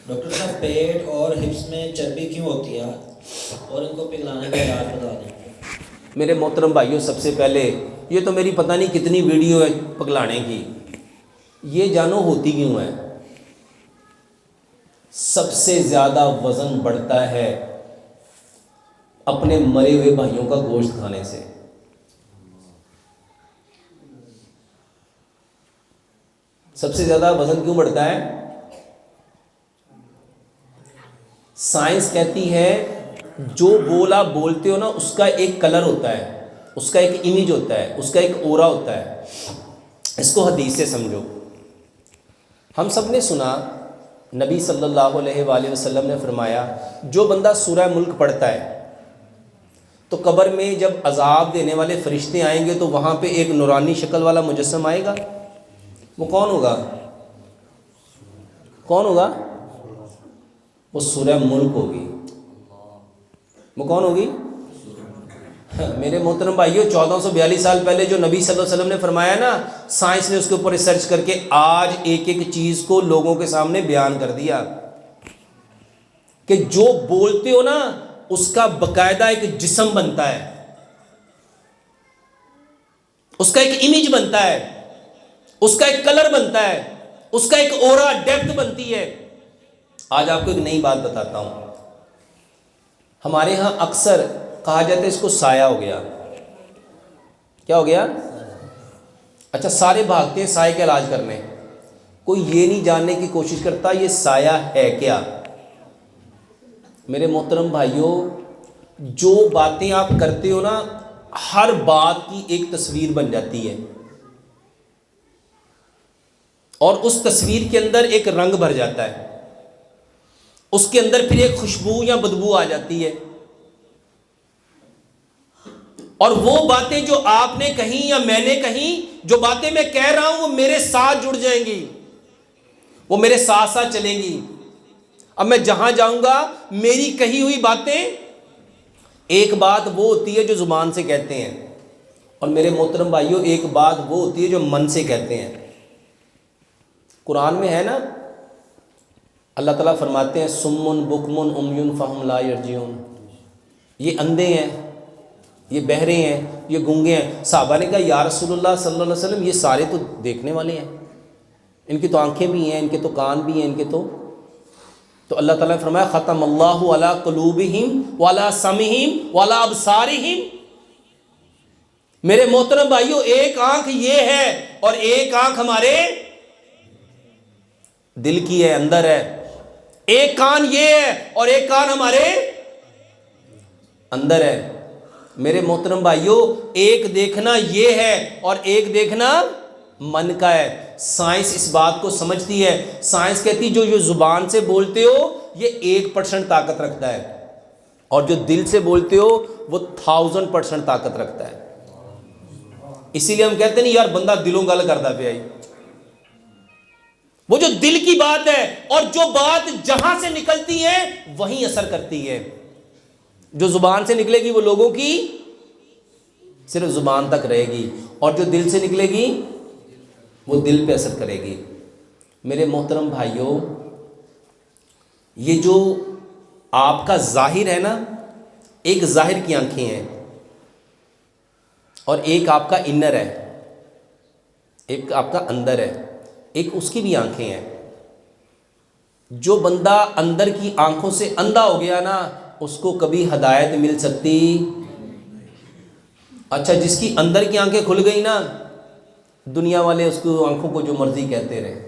Doctor صاحب پیٹ اور ہپس میں چربی کیوں ہوتی ہے اور ان کو پگھلانے کا علاج بتا دیں؟ میرے محترم بھائیوں، سب سے پہلے یہ تو میری پتہ نہیں کتنی ویڈیو ہے پگلانے کی، یہ جانو ہوتی کیوں ہے؟ سب سے زیادہ وزن بڑھتا ہے اپنے مرے ہوئے بھائیوں کا گوشت کھانے سے۔ سب سے زیادہ وزن کیوں بڑھتا ہے؟ سائنس کہتی ہے جو بول آپ بولتے ہو نا، اس کا ایک کلر ہوتا ہے، اس کا ایک امیج ہوتا ہے، اس کا ایک اورا ہوتا ہے۔ اس کو حدیث سے سمجھو۔ ہم سب نے سنا نبی صلی اللہ علیہ وآلہ وسلم نے فرمایا، جو بندہ سورہ ملک پڑھتا ہے تو قبر میں جب عذاب دینے والے فرشتے آئیں گے تو وہاں پہ ایک نورانی شکل والا مجسم آئے گا۔ وہ کون ہوگا؟ کون ہوگا؟ وہ سورہ ملک ہوگی۔ وہ کون ہوگی؟ میرے محترم بھائیو، 1442 سال پہلے جو نبی صلی اللہ علیہ وسلم نے فرمایا نا، سائنس نے اس کے اوپر ریسرچ کر کے آج ایک ایک چیز کو لوگوں کے سامنے بیان کر دیا کہ جو بولتے ہو نا اس کا باقاعدہ ایک جسم بنتا ہے، اس کا ایک امیج بنتا ہے، اس کا ایک کلر بنتا ہے، اس کا ایک اورا ڈیپتھ بنتی ہے۔ آج آپ کو ایک نئی بات بتاتا ہوں۔ ہمارے ہاں اکثر کہا جاتا ہے اس کو سایہ ہو گیا۔ کیا ہو گیا؟ اچھا، سارے بھاگتے ہیں سائے کا علاج کرنے، کوئی یہ نہیں جاننے کی کوشش کرتا یہ سایہ ہے کیا۔ میرے محترم بھائیوں، جو باتیں آپ کرتے ہو نا، ہر بات کی ایک تصویر بن جاتی ہے اور اس تصویر کے اندر ایک رنگ بھر جاتا ہے، اس کے اندر پھر ایک خوشبو یا بدبو آ جاتی ہے، اور وہ باتیں جو آپ نے کہیں یا میں نے کہیں، جو باتیں میں کہہ رہا ہوں وہ میرے ساتھ جڑ جائیں گی، وہ میرے ساتھ ساتھ چلیں گی۔ اب میں جہاں جاؤں گا میری کہی ہوئی باتیں، ایک بات وہ ہوتی ہے جو زبان سے کہتے ہیں، اور میرے محترم بھائیوں ایک بات وہ ہوتی ہے جو من سے کہتے ہیں۔ قرآن میں ہے نا، اللہ تعالیٰ فرماتے ہیں سمن بکمن عمیٌ فہم لا یرجعون، یہ اندھے ہیں، یہ بہرے ہیں، یہ گونگے ہیں۔ صحابہ نے کہا یا رسول اللہ صلی اللہ علیہ وسلم یہ سارے تو دیکھنے والے ہیں، ان کی تو آنکھیں بھی ہیں، ان کے تو کان بھی ہیں، ان کے تو اللہ تعالیٰ نے فرمایا ختم اللہ علی قلوبہم وعلی سمعہم وعلی ابصارہم۔ میرے محترم بھائیو، ایک آنکھ یہ ہے اور ایک آنکھ ہمارے دل کی ہے، اندر ہے۔ ایک کان یہ ہے اور ایک کان ہمارے اندر ہے۔ میرے محترم بھائیو، ایک دیکھنا یہ ہے اور ایک دیکھنا من کا ہے۔ سائنس اس بات کو سمجھتی ہے۔ سائنس کہتی جو زبان سے بولتے ہو یہ 1% طاقت رکھتا ہے، اور جو دل سے بولتے ہو وہ 1000% طاقت رکھتا ہے۔ اسی لیے ہم کہتے ہیں نہیں یار بندہ دلوں گل کرتا پیا، وہ جو دل کی بات ہے، اور جو بات جہاں سے نکلتی ہے وہیں اثر کرتی ہے۔ جو زبان سے نکلے گی وہ لوگوں کی صرف زبان تک رہے گی، اور جو دل سے نکلے گی وہ دل پہ اثر کرے گی۔ میرے محترم بھائیوں، یہ جو آپ کا ظاہر ہے نا، ایک ظاہر کی آنکھیں ہیں اور ایک آپ کا انر ہے، ایک آپ کا اندر ہے، ایک اس کی بھی آنکھیں ہیں۔ جو بندہ اندر کی آنکھوں سے اندھا ہو گیا نا، اس کو کبھی ہدایت مل سکتی۔ اچھا، جس کی اندر کی آنکھیں کھل گئی نا، دنیا والے اس کو آنکھوں کو جو مرضی کہتے رہے۔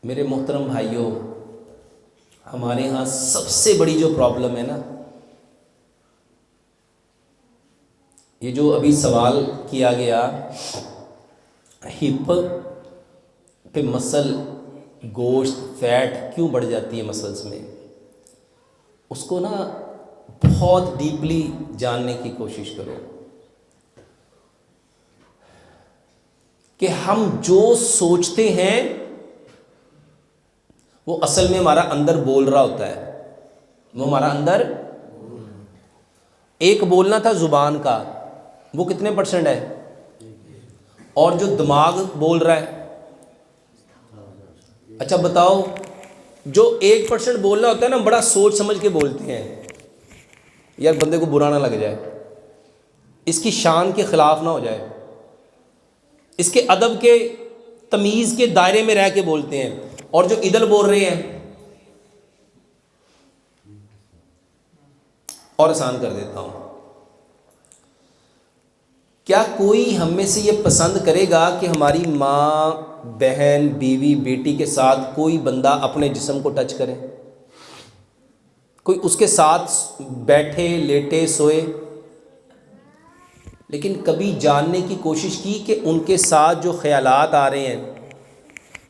میرے محترم بھائیوں، ہمارے ہاں سب سے بڑی جو پرابلم ہے نا، یہ جو ابھی سوال کیا گیا ہپ پہ مسل، گوشت، فیٹ کیوں بڑھ جاتی ہے مسلز میں، اس کو نا بہت ڈیپلی جاننے کی کوشش کرو کہ ہم جو سوچتے ہیں وہ اصل میں ہمارا اندر بول رہا ہوتا ہے۔ وہ ہمارا اندر ایک بولنا تھا زبان کا، وہ کتنے % ہے؟ اور جو دماغ بول رہا ہے اچھا بتاؤ، جو 1% بولنا ہوتا ہے نا، بڑا سوچ سمجھ کے بولتے ہیں، یار بندے کو برا نہ لگ جائے، اس کی شان کے خلاف نہ ہو جائے، اس کے ادب کے تمیز کے دائرے میں رہ کے بولتے ہیں، اور جو ادھر بول رہے ہیں اور آسان کر دیتا ہوں، کیا کوئی ہم میں سے یہ پسند کرے گا کہ ہماری ماں، بہن، بیوی، بیٹی کے ساتھ کوئی بندہ اپنے جسم کو ٹچ کرے؟ کوئی اس کے ساتھ بیٹھے، لیٹے، سوئے؟ لیکن کبھی جاننے کی کوشش کی کہ ان کے ساتھ جو خیالات آ رہے ہیں،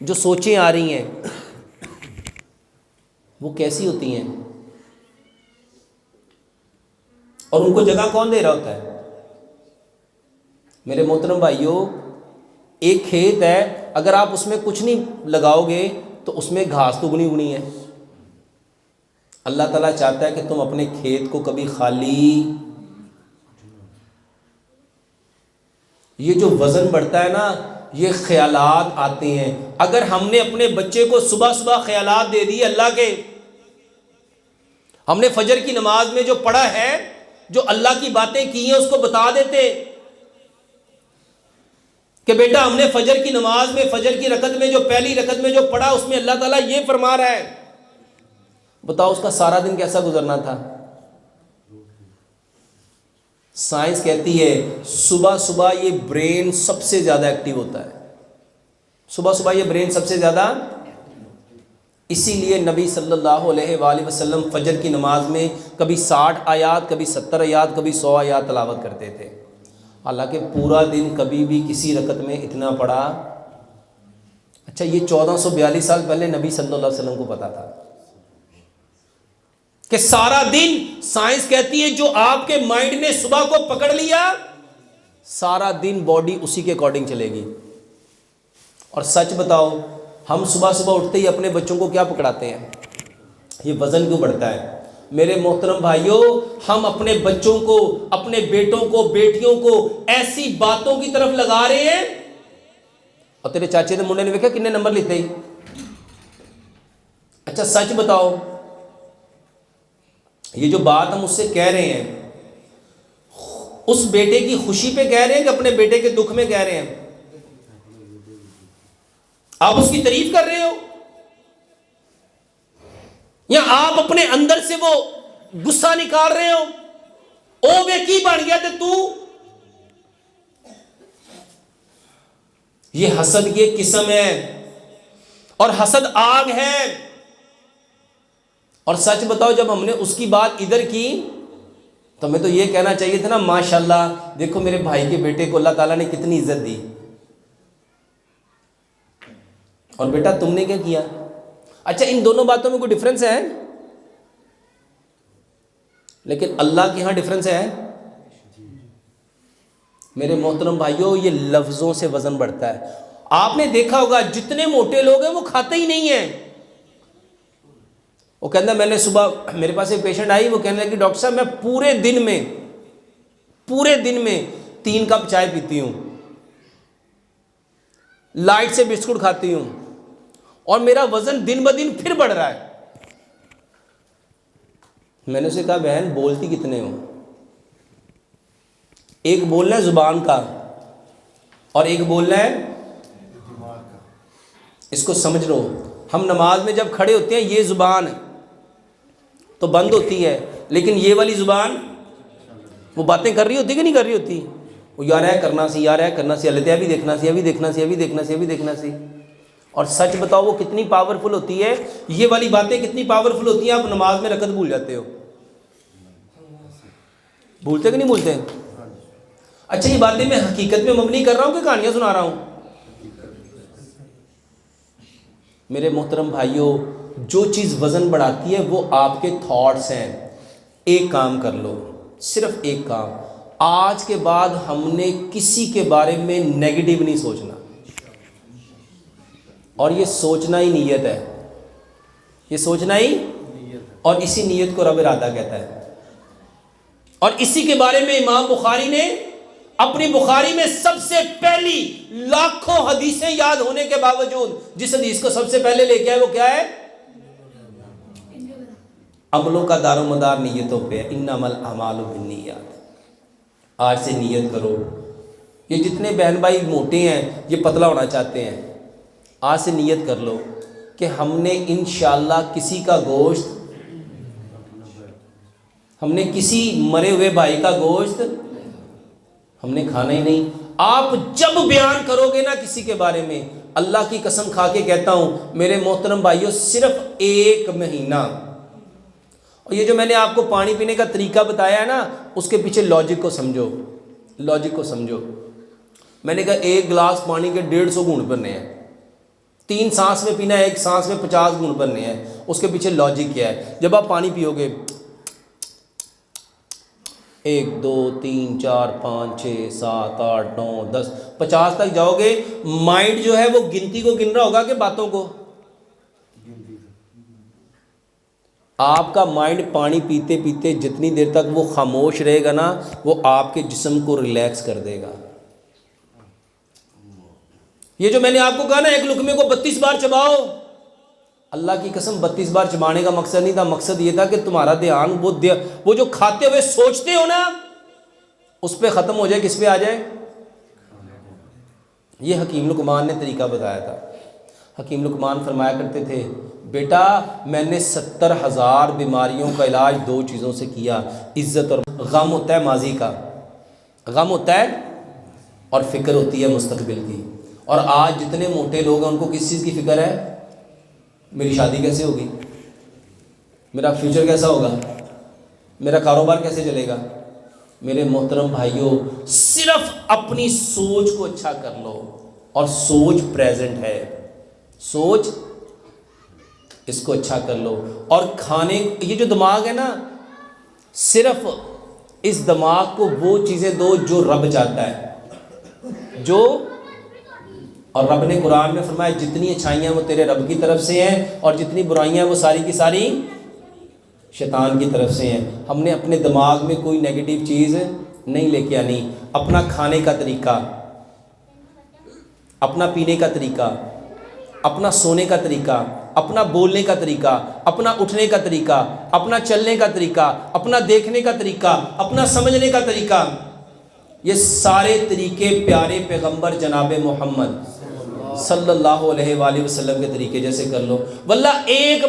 جو سوچیں آ رہی ہیں، وہ کیسی ہوتی ہیں، اور ان کو جگہ کون دے رہا ہوتا ہے؟ میرے محترم بھائیوں، ایک کھیت ہے، اگر آپ اس میں کچھ نہیں لگاؤ گے تو اس میں گھاس تو اگنی اگنی ہے۔ اللہ تعالیٰ چاہتا ہے کہ تم اپنے کھیت کو کبھی خالی، یہ جو وزن بڑھتا ہے نا، یہ خیالات آتے ہیں۔ اگر ہم نے اپنے بچے کو صبح صبح خیالات دے دیے اللہ کے، ہم نے فجر کی نماز میں جو پڑھا ہے، جو اللہ کی باتیں کی ہیں، اس کو بتا دیتے کہ بیٹا ہم نے فجر کی نماز میں، فجر کی رکعت میں، جو پہلی رکعت میں جو پڑھا، اس میں اللہ تعالیٰ یہ فرما رہا ہے، بتاؤ اس کا سارا دن کیسا گزرنا تھا؟ سائنس کہتی ہے صبح صبح یہ برین سب سے زیادہ ایکٹیو ہوتا ہے، صبح صبح یہ برین سب سے زیادہ، اسی لیے نبی صلی اللہ علیہ وآلہ وسلم فجر کی نماز میں کبھی 60 آیات، کبھی 70 آیات، کبھی 100 آیات تلاوت کرتے تھے، حالانکہ پورا دن کبھی بھی کسی رکعت میں اتنا پڑھا۔ اچھا یہ 1442 سال پہلے نبی صلی اللہ علیہ وسلم کو پتا تھا کہ سارا دن، سائنس کہتی ہے جو آپ کے مائنڈ نے صبح کو پکڑ لیا، سارا دن باڈی اسی کے اکارڈنگ چلے گی۔ اور سچ بتاؤ، ہم صبح صبح اٹھتے ہی اپنے بچوں کو کیا پکڑاتے ہیں؟ یہ وزن کیوں بڑھتا ہے؟ میرے محترم بھائیوں، ہم اپنے بچوں کو، اپنے بیٹوں کو، بیٹیوں کو ایسی باتوں کی طرف لگا رہے ہیں، اور تیرے چاچے نے منڈے نے دیکھا کتنے نمبر لیتے ہی۔ اچھا سچ بتاؤ، یہ جو بات ہم اس سے کہہ رہے ہیں، اس بیٹے کی خوشی پہ کہہ رہے ہیں کہ اپنے بیٹے کے دکھ میں کہہ رہے ہیں؟ آپ اس کی تعریف کر رہے ہو، یا آپ اپنے اندر سے وہ غصہ نکال رہے ہو؟ او بے کی بن گیا تے تو؟ یہ حسد کی ایک قسم ہے، اور حسد آگ ہے۔ اور سچ بتاؤ، جب ہم نے اس کی بات ادھر کی تو ہمیں تو یہ کہنا چاہیے تھا نا، ماشاءاللہ دیکھو میرے بھائی کے بیٹے کو اللہ تعالیٰ نے کتنی عزت دی، اور بیٹا تم نے کیا کیا؟ اچھا ان دونوں باتوں میں کوئی ڈفرنس ہے؟ لیکن اللہ کے ہاں ڈفرنس ہے۔ میرے محترم بھائیوں، یہ لفظوں سے وزن بڑھتا ہے۔ آپ نے دیکھا ہوگا جتنے موٹے لوگ ہیں وہ کھاتے ہی نہیں ہیں۔ وہ کہتا ہے، میں نے صبح میرے پاس ایک پیشنٹ آئی، وہ کہنے لگی کہ ڈاکٹر صاحب میں پورے دن میں 3 کپ چائے پیتی ہوں، لائٹ سے بسکٹ کھاتی ہوں، اور میرا وزن دن بدن پھر بڑھ رہا ہے۔ میں نے اسے کہا بہن بولتی کتنے ہو؟ ایک بولنا ہے زبان کا، اور ایک بولنا ہے دماغ کا۔ اس کو سمجھ لو، ہم نماز میں جب کھڑے ہوتے ہیں یہ زبان تو بند ہوتی ہے، لیکن یہ والی زبان وہ باتیں کر رہی ہوتی کہ نہیں کر رہی ہوتی؟ وہ یار ہے کرنا سی، یار ہے کرنا سی، اللہ ابھی دیکھنا سی، ابھی دیکھنا سی، ابھی دیکھنا سی، ابھی دیکھنا سی۔ اور سچ بتاؤ وہ کتنی پاورفل ہوتی ہے، یہ والی باتیں کتنی پاورفل ہوتی ہیں، آپ نماز میں رکعت بھول جاتے ہو۔ بھولتے کہ نہیں بھولتے؟ اچھا یہ باتیں میں حقیقت میں مبنی کر رہا ہوں کہ کہانیاں سنا رہا ہوں؟ میرے محترم بھائیوں، جو چیز وزن بڑھاتی ہے وہ آپ کے تھاٹس ہیں۔ ایک کام کر لو، صرف ایک کام، آج کے بعد ہم نے کسی کے بارے میں نیگیٹو نہیں سوچنا، اور یہ سوچنا ہی نیت ہے، یہ سوچنا ہی، اور اسی نیت کو رب ارادہ کہتا ہے۔ اور اسی کے بارے میں امام بخاری نے اپنی بخاری میں سب سے پہلی لاکھوں حدیثیں یاد ہونے کے باوجود جس حدیث کو سب سے پہلے لے کے آئے وہ کیا ہے؟ عملوں کا دار و مدار نیتوں پہ ہے، انما الاعمال بالنیات۔ آج سے نیت کرو، یہ جتنے بہن بھائی موٹے ہیں یہ پتلا ہونا چاہتے ہیں، آج سے نیت کر لو کہ ہم نے انشاءاللہ کسی کا گوشت، ہم نے کسی مرے ہوئے بھائی کا گوشت ہم نے کھانا ہی نہیں۔ آپ جب بیان کرو گے نا کسی کے بارے میں، اللہ کی قسم کھا کے کہتا ہوں میرے محترم بھائیوں، صرف 1 مہینہ، اور یہ جو میں نے آپ کو پانی پینے کا طریقہ بتایا ہے نا، اس کے پیچھے لاجک کو سمجھو، لاجک کو سمجھو۔ میں نے کہا 1 گلاس پانی کے 150 گھونٹ بھرنے ہیں، 3 سانس میں پینا ہے، 1 سانس میں 50 گھونٹ بھرنے ہیں، اس کے پیچھے لاجک کیا ہے؟ جب آپ پانی پیو گے 1 2 3 4 5 6 7 8 9 10 50 تک جاؤ گے، مائنڈ جو ہے وہ گنتی کو گن رہا ہوگا کہ باتوں کو؟ آپ کا مائنڈ پانی پیتے پیتے جتنی دیر تک وہ خاموش رہے گا نا، وہ آپ کے جسم کو ریلیکس کر دے گا۔ یہ جو میں نے آپ کو کہا نا 1 لقمے کو 32 بار چباؤ، اللہ کی قسم 32 بار چبانے کا مقصد نہیں تھا، مقصد یہ تھا کہ تمہارا دھیان وہ جو کھاتے ہوئے سوچتے ہو نا اس پہ ختم ہو جائے، کس پہ آ جائے؟ یہ حکیم لقمان نے طریقہ بتایا تھا۔ حکیم لقمان فرمایا کرتے تھے، بیٹا میں نے 70,000 بیماریوں کا علاج 2 چیزوں سے کیا، عزت اور غم ہوتا ہے ماضی کا، غم ہوتا ہے اور فکر ہوتی ہے مستقبل کی۔ اور آج جتنے موٹے لوگ ہیں ان کو کس چیز کی فکر ہے؟ میری شادی کیسے ہوگی، میرا فیوچر کیسا ہوگا، میرا کاروبار کیسے چلے گا۔ میرے محترم بھائیوں، صرف اپنی سوچ کو اچھا کر لو، اور سوچ پریزنٹ ہے، سوچ اس کو اچھا کر لو۔ اور کھانے، یہ جو دماغ ہے نا، صرف اس دماغ کو وہ چیزیں دو جو رب چاہتا ہے، جو، اور رب نے قرآن میں فرمایا جتنی اچھائیاں وہ تیرے رب کی طرف سے ہیں اور جتنی برائیاں وہ ساری کی ساری شیطان کی طرف سے ہیں۔ ہم نے اپنے دماغ میں کوئی نیگیٹو چیز نہیں لے کے آنی۔ اپنا کھانے کا طریقہ، اپنا پینے کا طریقہ، اپنا سونے کا طریقہ، اپنا بولنے کا طریقہ، اپنا اٹھنے کا طریقہ، اپنا چلنے کا طریقہ، اپنا دیکھنے کا طریقہ، اپنا سمجھنے کا طریقہ، یہ سارے طریقے پیارے پیغمبر جناب محمد صلی اللہ علیہ وآلہ وسلم کے طریقے جیسے کر لو۔ واللہ 1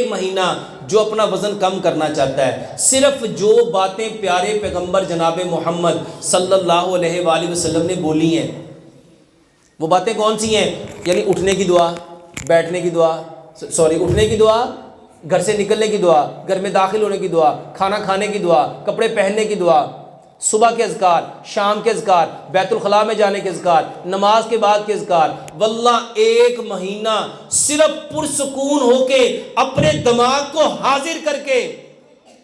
مہینہ جو اپنا وزن کم کرنا چاہتا ہے، صرف جو باتیں پیارے پیغمبر جناب محمد صلی اللہ علیہ وآلہ وسلم نے بولی ہیں، وہ باتیں کون سی ہیں؟ یعنی اٹھنے کی دعا، بیٹھنے کی دعا، اٹھنے کی دعا، گھر سے نکلنے کی دعا، گھر میں داخل ہونے کی دعا، کھانا کھانے کی دعا، کپڑے پہننے کی دعا، صبح کے اذکار، شام کے اذکار، بیت الخلاء میں جانے کے اذکار، نماز کے بعد کے اذکار۔ واللہ 1 مہینہ صرف پرسکون ہو کے اپنے دماغ کو حاضر کر کے،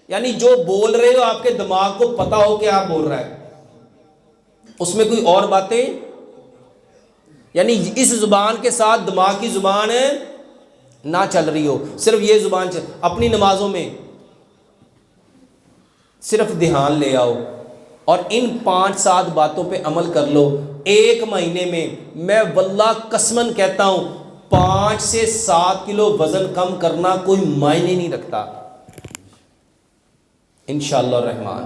یعنی جو بول رہے ہو آپ کے دماغ کو پتا ہو کہ آپ بول رہا ہے، اس میں کوئی اور باتیں، یعنی اس زبان کے ساتھ دماغ کی زبان نہ چل رہی ہو، صرف یہ زبان اپنی نمازوں میں صرف دھیان لے آؤ، اور ان 5-7 باتوں پہ عمل کر لو۔ 1 مہینے میں واللہ قسماً کہتا ہوں 5 سے 7 کلو وزن کم کرنا کوئی معنی نہیں رکھتا انشاءاللہ الرحمن۔